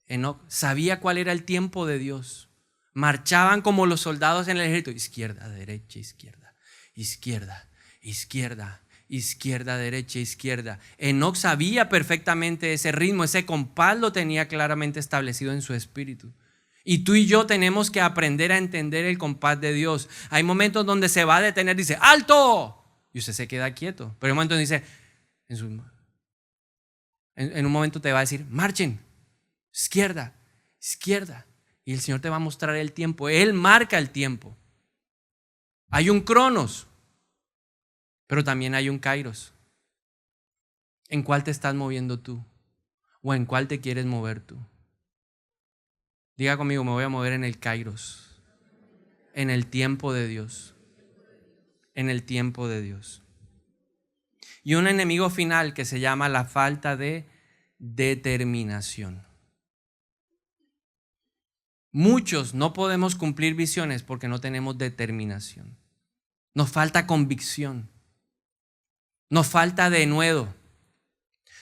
Enoc. Sabía cuál era el tiempo de Dios. Marchaban como los soldados en el ejército. Izquierda, derecha, izquierda, izquierda, izquierda, izquierda, derecha, izquierda. Enoc sabía perfectamente ese ritmo, ese compás lo tenía claramente establecido en su espíritu. Y tú y yo tenemos que aprender a entender el compás de Dios. Hay momentos donde se va a detener, dice, ¡alto! Y usted se queda quieto. Pero hay momentos donde dice, en un momento te va a decir, marchen, izquierda, izquierda. Y el Señor te va a mostrar el tiempo. Él marca el tiempo. Hay un cronos, pero también hay un kairos. ¿En cuál te estás moviendo tú? ¿O en cuál te quieres mover tú? Diga conmigo, me voy a mover en el kairos. En el tiempo de Dios. En el tiempo de Dios. Y un enemigo final que se llama la falta de determinación. Muchos no podemos cumplir visiones porque no tenemos determinación. Nos falta convicción. Nos falta denuedo.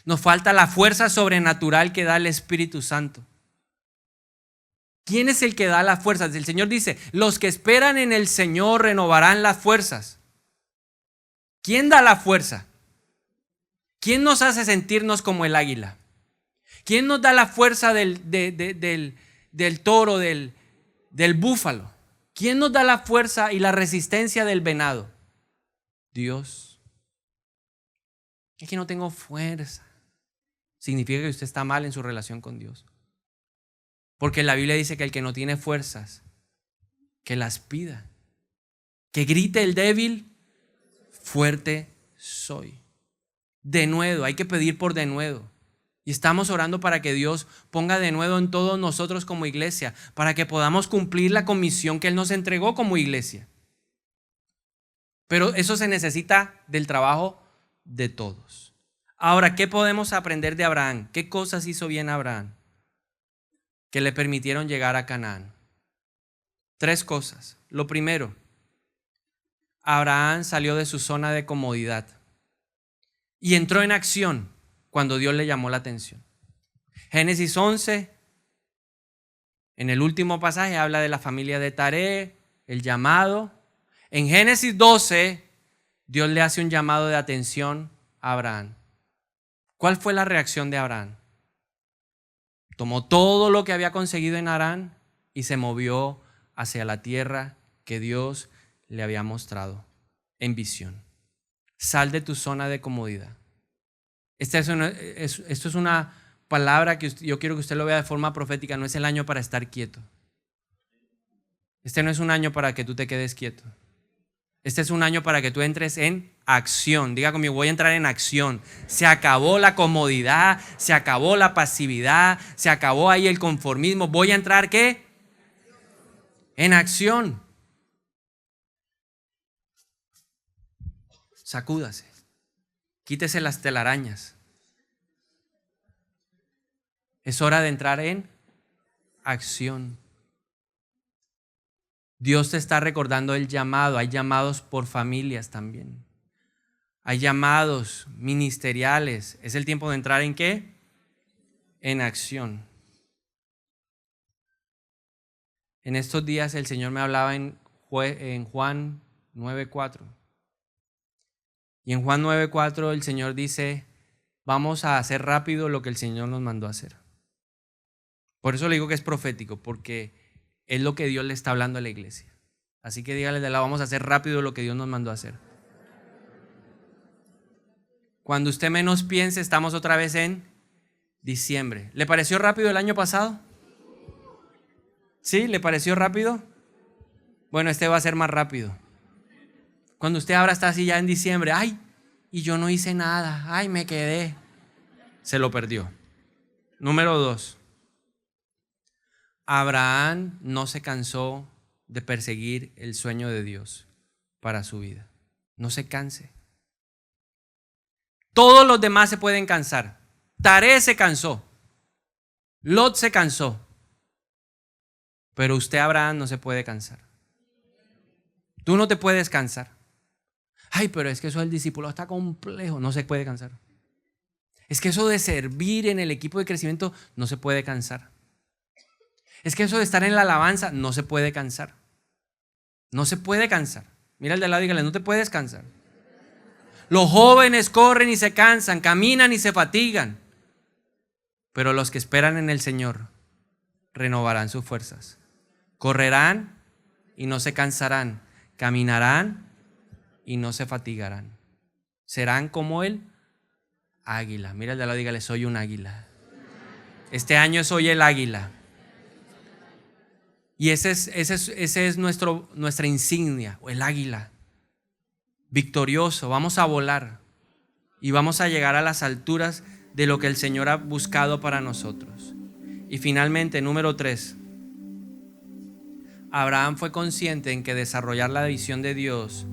Nos falta la fuerza sobrenatural que da el Espíritu Santo. ¿Quién es el que da las fuerzas? El Señor dice, los que esperan en el Señor renovarán las fuerzas. ¿Quién da la fuerza? ¿Quién nos hace sentirnos como el águila? ¿Quién nos da la fuerza del toro, del búfalo? ¿Quién nos da la fuerza y la resistencia del venado? Dios. Es que no tengo fuerza. Significa que usted está mal en su relación con Dios. Porque la Biblia dice que el que no tiene fuerzas, que las pida. Que grite el débil, fuerte soy. Denuedo, hay que pedir por denuedo. Y estamos orando para que Dios ponga denuedo en todos nosotros como iglesia, para que podamos cumplir la comisión que Él nos entregó como iglesia. Pero eso se necesita del trabajo de todos. Ahora, ¿qué podemos aprender de Abraham? ¿Qué cosas hizo bien Abraham que le permitieron llegar a Canaán? 3 cosas. Lo primero, Abraham salió de su zona de comodidad y entró en acción cuando Dios le llamó la atención. Génesis 11, en el último pasaje, habla de la familia de Taré, el llamado. En Génesis 12, Dios le hace un llamado de atención a Abraham. ¿Cuál fue la reacción de Abraham? Tomó todo lo que había conseguido en Harán y se movió hacia la tierra que Dios le había mostrado en visión. Sal de tu zona de comodidad. Esto es una palabra que yo quiero que usted lo vea de forma profética. No es el año para estar quieto. Este no es un año para que tú te quedes quieto. Este es un año para que tú entres en acción. Diga conmigo, voy a entrar en acción. Se acabó la comodidad, se acabó la pasividad, se acabó ahí el conformismo. Voy a entrar, ¿qué? En acción. Sacúdase. Quítese las telarañas. Es hora de entrar en acción. Dios te está recordando el llamado. Hay llamados por familias también. Hay llamados ministeriales. Es el tiempo de entrar ¿en qué? En acción. En estos días el Señor me hablaba en Juan 9:4. Y en Juan 9:4 el Señor dice, vamos a hacer rápido lo que el Señor nos mandó a hacer. Por eso le digo que es profético, porque es lo que Dios le está hablando a la iglesia. Así que dígale de lado, vamos a hacer rápido lo que Dios nos mandó a hacer. Cuando usted menos piense, estamos otra vez en diciembre. ¿Le pareció rápido el año pasado? ¿Sí? ¿Le pareció rápido? Bueno, este va a ser más rápido. Cuando usted ahora está así ya en diciembre, ay, y yo no hice nada, ay, me quedé. Se lo perdió. Número 2. Abraham no se cansó de perseguir el sueño de Dios para su vida. No se canse. Todos los demás se pueden cansar. Taré se cansó. Lot se cansó. Pero usted, Abraham, no se puede cansar. Tú no te puedes cansar. Ay, pero es que eso del discípulo está complejo. No se puede cansar. Es que eso de servir en el equipo de crecimiento no se puede cansar. Es que eso de estar en la alabanza no se puede cansar. No se puede cansar. Mira al de al lado y dígale, no te puedes cansar. Los jóvenes corren y se cansan, caminan y se fatigan. Pero los que esperan en el Señor renovarán sus fuerzas. Correrán y no se cansarán. Caminarán y no se fatigarán. Serán como el águila. Mira al de al lado y dígale, soy un águila. Este año soy el águila. Y ese es nuestra insignia, o el águila. Victorioso, vamos a volar y vamos a llegar a las alturas de lo que el Señor ha buscado para nosotros. Y finalmente, número 3, Abraham fue consciente en que desarrollar la visión de Dios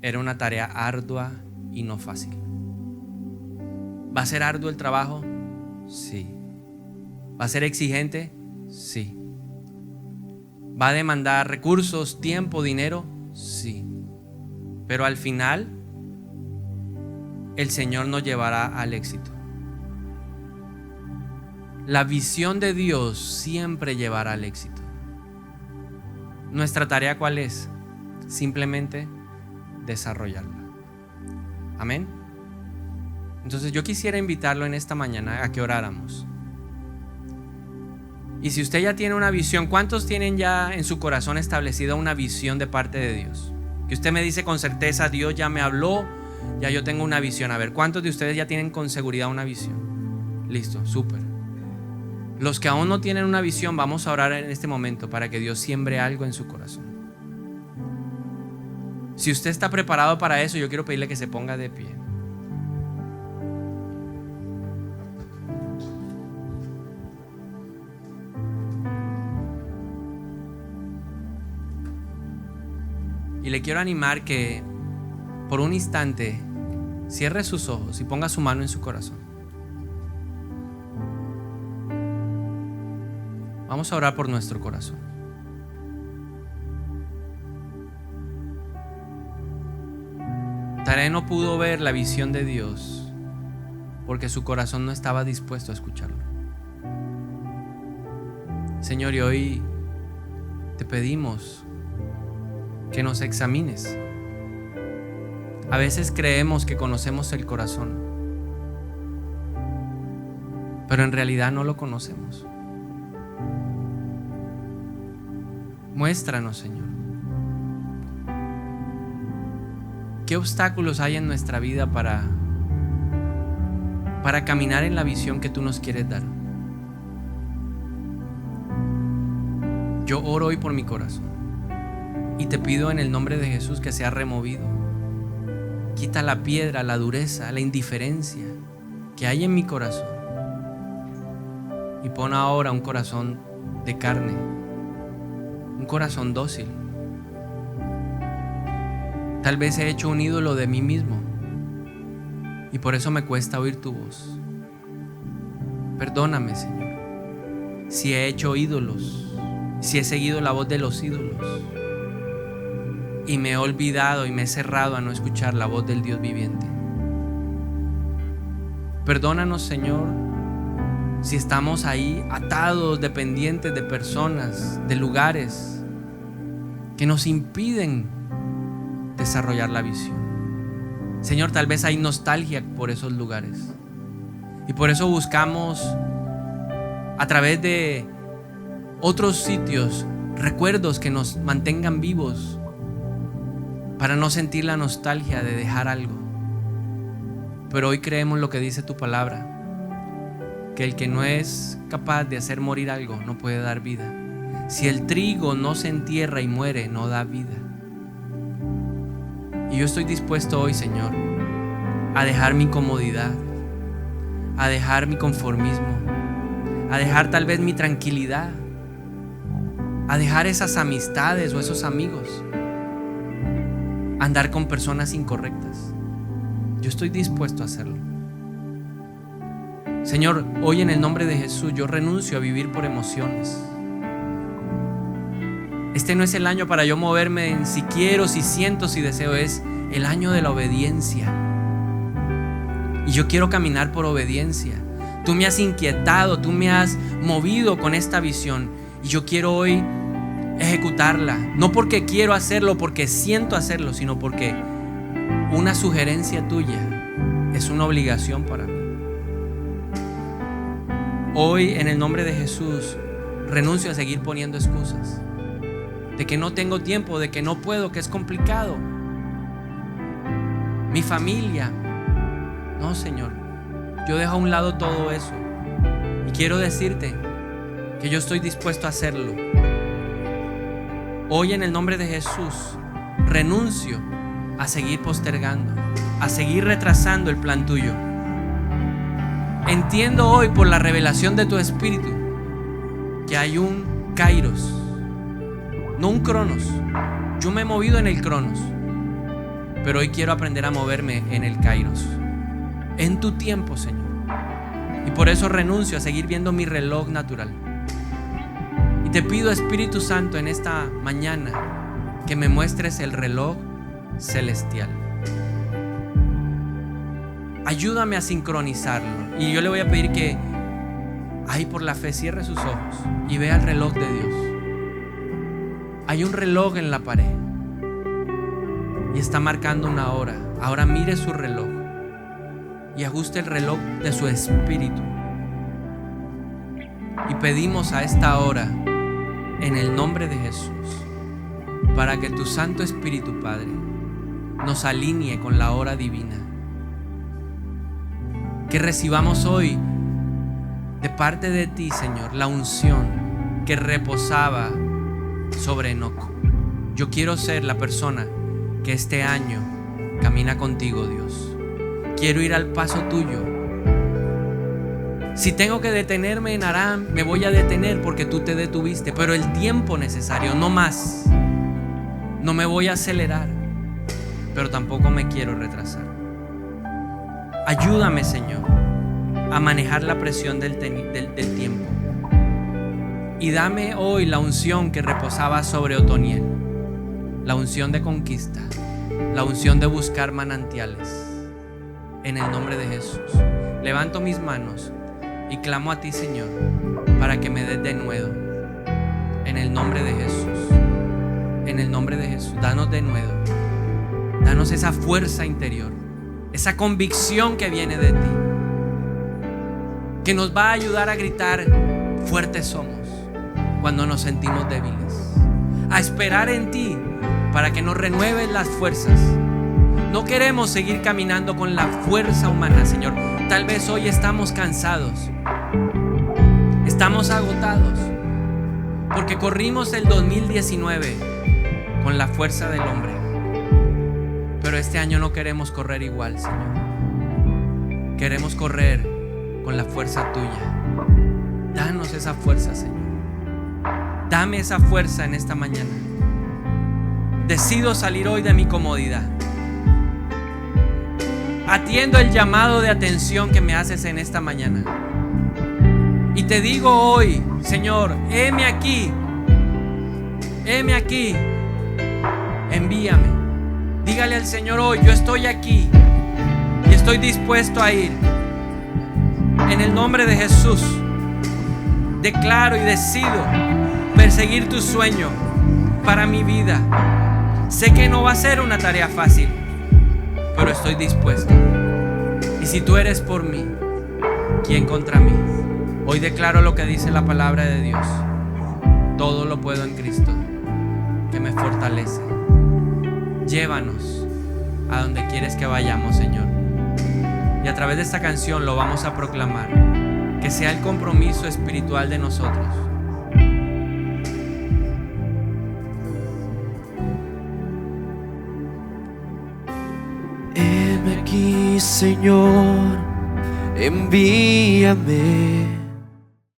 era una tarea ardua y no fácil. ¿Va a ser arduo el trabajo? Sí. ¿Va a ser exigente? Sí. ¿Va a demandar recursos, tiempo, dinero? Sí. Pero al final, el Señor nos llevará al éxito. La visión de Dios siempre llevará al éxito. ¿Nuestra tarea cuál es? Simplemente desarrollarla. Amén. Entonces yo quisiera invitarlo en esta mañana a que oráramos. Y si usted ya tiene una visión, ¿cuántos tienen ya en su corazón establecida una visión de parte de Dios? Que usted me dice con certeza, Dios ya me habló, ya yo tengo una visión. A ver, ¿cuántos de ustedes ya tienen con seguridad una visión? Listo, súper. Los que aún no tienen una visión, vamos a orar en este momento para que Dios siembre algo en su corazón. Si usted está preparado para eso, yo quiero pedirle que se ponga de pie. Y le quiero animar que por un instante, cierre sus ojos y ponga su mano en su corazón. Vamos a orar por nuestro corazón. Tarea no pudo ver la visión de Dios porque su corazón no estaba dispuesto a escucharlo. Señor, y hoy te pedimos que nos examines. A veces creemos que conocemos el corazón, pero en realidad no lo conocemos. Muéstranos, Señor, qué obstáculos hay en nuestra vida para caminar en la visión que tú nos quieres dar. Yo oro hoy por mi corazón y te pido en el nombre de Jesús que sea removido. Quita la piedra, la dureza, la indiferencia que hay en mi corazón y pon ahora un corazón de carne, un corazón dócil. Tal vez he hecho un ídolo de mí mismo y por eso me cuesta oír tu voz. Perdóname, Señor, si he hecho ídolos, si he seguido la voz de los ídolos y me he olvidado y me he cerrado a no escuchar la voz del Dios viviente. Perdónanos, Señor, si estamos ahí atados, dependientes de personas, de lugares que nos impiden desarrollar la visión. Señor, tal vez hay nostalgia por esos lugares y por eso buscamos a través de otros sitios recuerdos que nos mantengan vivos para no sentir la nostalgia de dejar algo. Pero hoy creemos lo que dice tu palabra, que el que no es capaz de hacer morir algo no puede dar vida. Si el trigo no se entierra y muere, no da vida. Y yo estoy dispuesto hoy, Señor, a dejar mi comodidad, a dejar mi conformismo, a dejar tal vez mi tranquilidad, a dejar esas amistades o esos amigos, a andar con personas incorrectas. Yo estoy dispuesto a hacerlo. Señor, hoy en el nombre de Jesús yo renuncio a vivir por emociones. Este no es el año para yo moverme en si quiero, si siento, si deseo. Es el año de la obediencia. Y yo quiero caminar por obediencia. Tú me has inquietado, tú me has movido con esta visión. Y yo quiero hoy ejecutarla. No porque quiero hacerlo, porque siento hacerlo, sino porque una sugerencia tuya es una obligación para mí. Hoy, en el nombre de Jesús, renuncio a seguir poniendo excusas. De que no tengo tiempo, de que no puedo, que es complicado. Mi familia. No, Señor, yo dejo a un lado todo eso. Y quiero decirte que yo estoy dispuesto a hacerlo. Hoy, en el nombre de Jesús, renuncio a seguir postergando, a seguir retrasando el plan tuyo. Entiendo hoy por la revelación de tu Espíritu que hay un Kairos, no un Cronos. Yo me he movido en el Cronos, pero hoy quiero aprender a moverme en el Kairos, en tu tiempo, Señor. Y por eso renuncio a seguir viendo mi reloj natural. Y te pido, Espíritu Santo, en esta mañana que me muestres el reloj celestial. Ayúdame a sincronizarlo. Y yo le voy a pedir que ahí por la fe cierre sus ojos y vea el reloj de Dios. Hay un reloj en la pared y está marcando una hora. Ahora mire su reloj y ajuste el reloj de su espíritu. Y pedimos a esta hora, en el nombre de Jesús, para que tu Santo Espíritu, Padre, nos alinee con la hora divina. Que recibamos hoy de parte de ti, Señor, la unción que reposaba sobre Enoc. Yo quiero ser la persona que este año camina contigo, Dios. Quiero ir al paso tuyo. Si tengo que detenerme en Aram, me voy a detener porque tú te detuviste, pero el tiempo necesario, no más. No me voy a acelerar. pero tampoco me quiero retrasar. Ayúdame, Señor, a manejar la presión del tiempo. Y dame hoy la unción que reposaba sobre Otoniel, la unción de conquista, la unción de buscar manantiales. En el nombre de Jesús, levanto mis manos y clamo a ti, Señor, para que me des denuedo. En el nombre de Jesús, en el nombre de Jesús, danos denuedo. Danos esa fuerza interior, esa convicción que viene de ti, que nos va a ayudar a gritar: fuertes somos cuando nos sentimos débiles. A esperar en ti para que nos renueves las fuerzas. No queremos seguir caminando con la fuerza humana, Señor. Tal vez hoy estamos cansados, estamos agotados, porque corrimos el 2019 con la fuerza del hombre. Pero este año no queremos correr igual, Señor. Queremos correr con la fuerza tuya. Danos esa fuerza, Señor. Dame esa fuerza en esta mañana. Decido salir hoy de mi comodidad. Atiendo el llamado de atención que me haces en esta mañana. Y te digo hoy, Señor, heme aquí. Heme aquí. Envíame. Dígale al Señor hoy: yo estoy aquí y estoy dispuesto a ir. En el nombre de Jesús, declaro y decido perseguir tu sueño para mi vida. Sé que no va a ser una tarea fácil, pero estoy dispuesto. Y si tú eres por mí, ¿quién contra mí? Hoy declaro lo que dice la palabra de Dios: todo lo puedo en Cristo que me fortalece. Llévanos a donde quieres que vayamos, Señor. Y a través de esta canción lo vamos a proclamar. Que sea el compromiso espiritual de nosotros. Heme aquí, Señor, envíame.